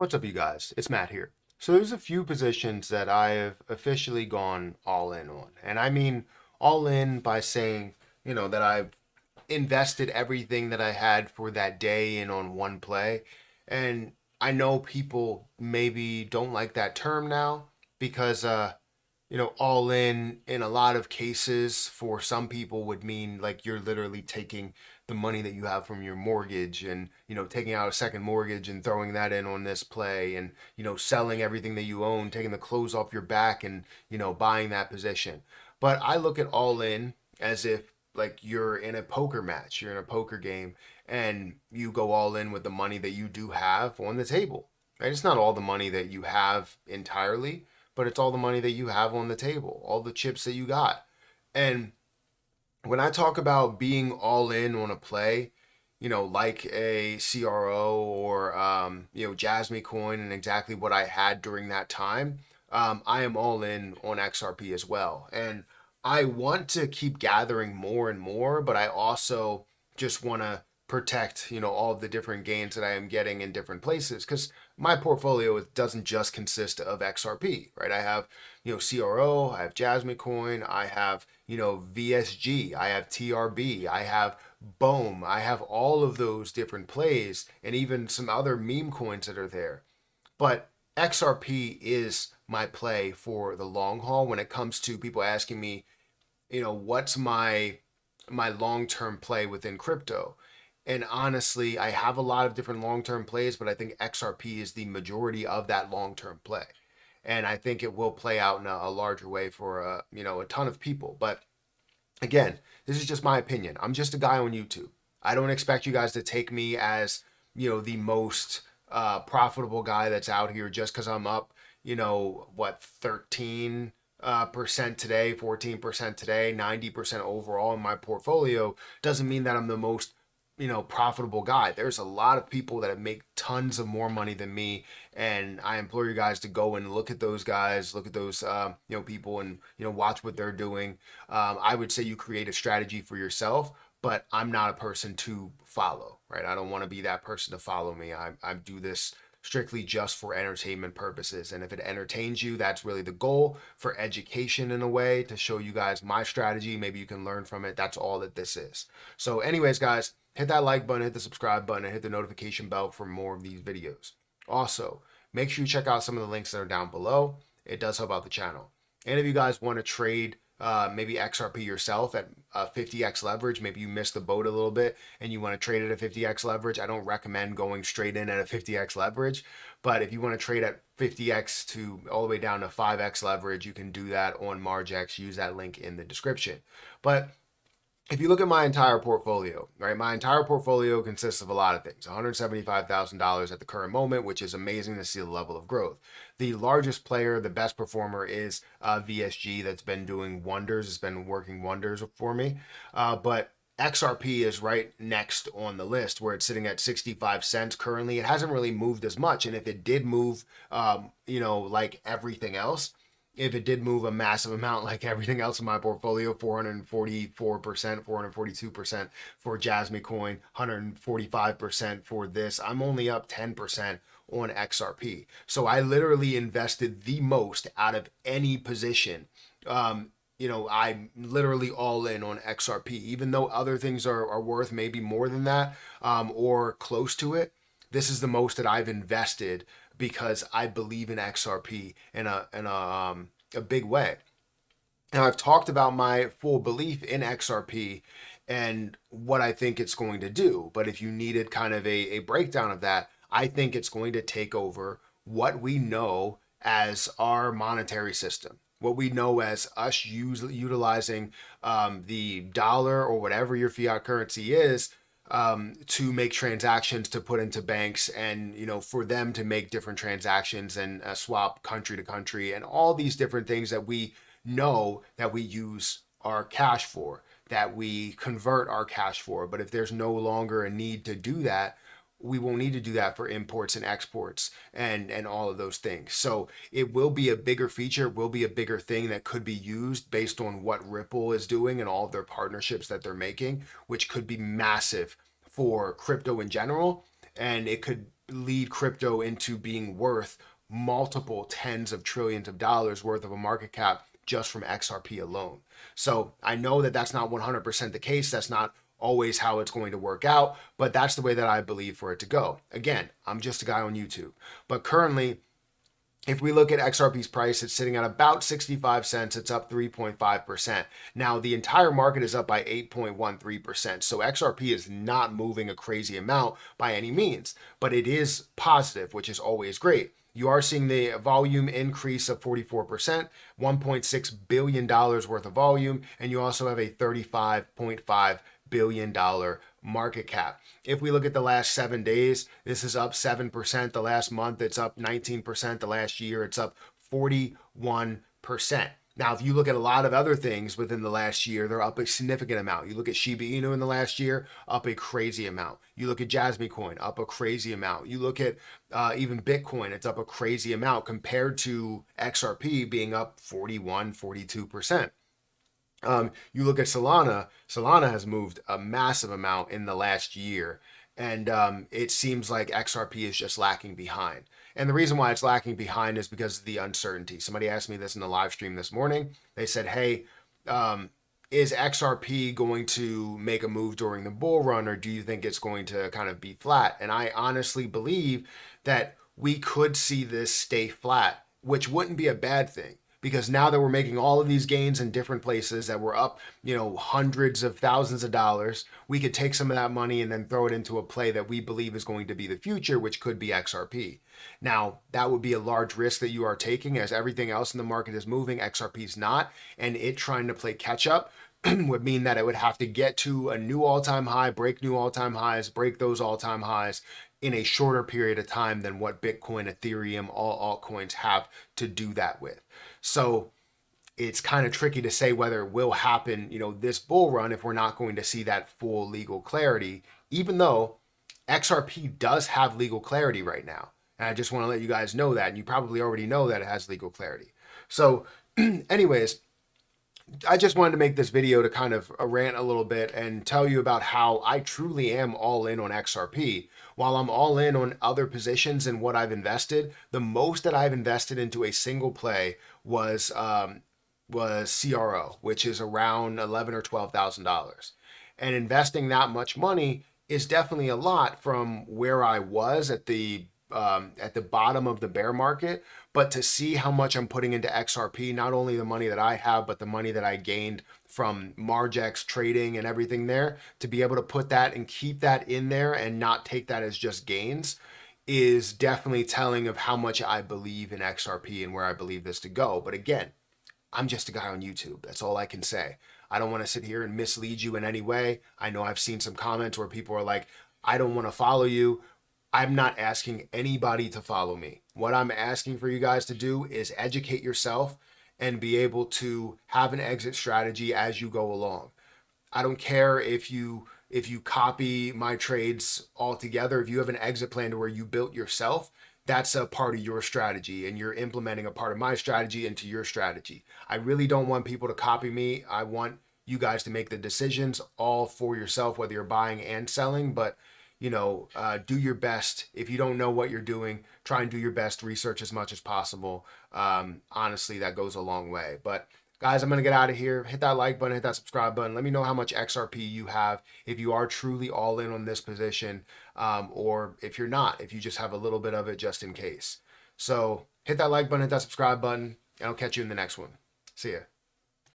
What's up, you guys? It's Matt here. So there's a few positions that I have officially gone all in on. And I mean all in by saying, that I've invested everything that I had for that day in on one play. And I know people maybe don't like that term now because all in a lot of cases for some people would mean like you're literally taking the money that you have from your mortgage and taking out a second mortgage and throwing that in on this play and selling everything that you own, taking the clothes off your back and buying that position. But I look at all in as if like you're in a poker match, you're in a poker game, and you go all in with the money that you do have on the table. Right? It's not all the money that you have entirely, but it's all the money that you have on the table, all the chips that you got. And when I talk about being all in on a play, like a CRO or Jasmine Coin and exactly what I had during that time, I am all in on XRP as well. And I want to keep gathering more and more, but I also just want to protect, all of the different gains that I am getting in different places because my portfolio doesn't just consist of XRP, right? I have, CRO, I have Jasmine Coin, I have, VSG, I have TRB, I have Bohm, I have all of those different plays and even some other meme coins that are there. But XRP is my play for the long haul when it comes to people asking me, what's my long-term play within crypto? And honestly, I have a lot of different long-term plays, but I think XRP is the majority of that long-term play. And I think it will play out in a larger way for a ton of people. But again, this is just my opinion. I'm just a guy on YouTube. I don't expect you guys to take me as, the most profitable guy that's out here just because I'm up, 13% today, 14% today, 90% overall in my portfolio doesn't mean that I'm the most profitable guy. There's a lot of people that make tons of more money than me, and I implore you guys to go and look at those guys, look at those people, and watch what they're doing. I would say you create a strategy for yourself, but I'm not a person to follow, right? I don't want to be that person to follow me. I do this strictly just for entertainment purposes. And if it entertains you, that's really the goal, for education in a way, to show you guys my strategy. Maybe you can learn from it. That's all that this is. So anyways, guys, hit that like button, hit the subscribe button, and hit the notification bell for more of these videos. Also, make sure you check out some of the links that are down below. It does help out the channel. And if you guys want to trade maybe XRP yourself at 50x leverage, maybe you missed the boat a little bit and you want to trade it at 50x leverage, I don't recommend going straight in at a 50x leverage. But if you want to trade at 50x to all the way down to 5x leverage, you can do that on MargX. Use that link in the description. But if you look at my entire portfolio, right, my entire portfolio consists of a lot of things. $175,000 at the current moment, which is amazing to see the level of growth. The largest player, the best performer is VSG. That's been doing wonders. It's been working wonders for me. But XRP is right next on the list where it's sitting at 65 cents currently. It hasn't really moved as much. And if it did move, like everything else, if it did move a massive amount like everything else in my portfolio, 444%, 442% for Jasmine Coin, 145% for this, I'm only up 10% on XRP. So I literally invested the most out of any position. I'm literally all in on XRP, even though other things are worth maybe more than that, or close to it. This is the most that I've invested because I believe in XRP in a big way. Now, I've talked about my full belief in XRP and what I think it's going to do. But if you needed kind of a breakdown of that, I think it's going to take over what we know as our monetary system, what we know as us utilizing the dollar or whatever your fiat currency is, to make transactions to put into banks and for them to make different transactions and swap country to country and all these different things that we know that we use our cash for, that we convert our cash for. But if there's no longer a need to do that, we won't need to do that for imports and exports and all of those things. So it will be a bigger feature, will be a bigger thing that could be used based on what Ripple is doing and all of their partnerships that they're making, which could be massive for crypto in general. And it could lead crypto into being worth multiple tens of trillions of dollars worth of a market cap just from XRP alone. So I know that that's not 100% the case. That's not always how it's going to work out, but that's the way that I believe for it to go. Again, I'm just a guy on YouTube. But currently, if we look at XRP's price, it's sitting at about 65 cents. It's up 3.5%. Now, the entire market is up by 8.13%. So XRP is not moving a crazy amount by any means, but it is positive, which is always great. You are seeing the volume increase of 44%, $1.6 billion worth of volume, and you also have a $35.5 billion market cap. If we look at the last 7 days, this is up 7%. The last month, it's up 19%. The last year, it's up 41%. Now, if you look at a lot of other things within the last year, they're up a significant amount. You look at Shiba Inu in the last year, up a crazy amount. You look at Jasmine Coin, up a crazy amount. You look at even Bitcoin, it's up a crazy amount compared to XRP being up 41, 42%. You look at Solana. Solana has moved a massive amount in the last year, and it seems like XRP is just lacking behind. And the reason why it's lacking behind is because of the uncertainty. Somebody asked me this in the live stream this morning. They said, "Hey, is XRP going to make a move during the bull run, or do you think it's going to kind of be flat?" And I honestly believe that we could see this stay flat, which wouldn't be a bad thing. Because now that we're making all of these gains in different places, that we're up, hundreds of thousands of dollars, we could take some of that money and then throw it into a play that we believe is going to be the future, which could be XRP. Now, that would be a large risk that you are taking, as everything else in the market is moving, XRP's not, and it trying to play catch up would mean that it would have to get to a new all-time high, break new all-time highs, break those all-time highs in a shorter period of time than what Bitcoin, Ethereum, all altcoins have to do that with. So it's kind of tricky to say whether it will happen, this bull run, if we're not going to see that full legal clarity, even though XRP does have legal clarity right now. And I just want to let you guys know that, and you probably already know that it has legal clarity. So anyways, I just wanted to make this video to kind of rant a little bit and tell you about how I truly am all in on XRP. While I'm all in on other positions and what I've invested, the most that I've invested into a single play was CRO, which is around $11,000 or $12,000. And investing that much money is definitely a lot from where I was at the bottom of the bear market. But to see how much I'm putting into XRP, not only the money that I have, but the money that I gained from Margex trading and everything there, to be able to put that and keep that in there and not take that as just gains, is definitely telling of how much I believe in XRP and where I believe this to go. But again, I'm just a guy on YouTube. That's all I can say. I don't want to sit here and mislead you in any way. I know I've seen some comments where people are like, I don't want to follow you. I'm not asking anybody to follow me. What I'm asking for you guys to do is educate yourself and be able to have an exit strategy as you go along. I don't care if you copy my trades altogether. If you have an exit plan to where you built yourself, that's a part of your strategy, and you're implementing a part of my strategy into your strategy. I really don't want people to copy me. I want you guys to make the decisions all for yourself, whether you're buying and selling. But do your best. If you don't know what you're doing, try and do your best, research as much as possible. Honestly, that goes a long way. But guys, I'm going to get out of here. Hit that like button, hit that subscribe button. Let me know how much XRP you have, if you are truly all in on this position, or if you're not, if you just have a little bit of it just in case. So hit that like button, hit that subscribe button, and I'll catch you in the next one. See ya.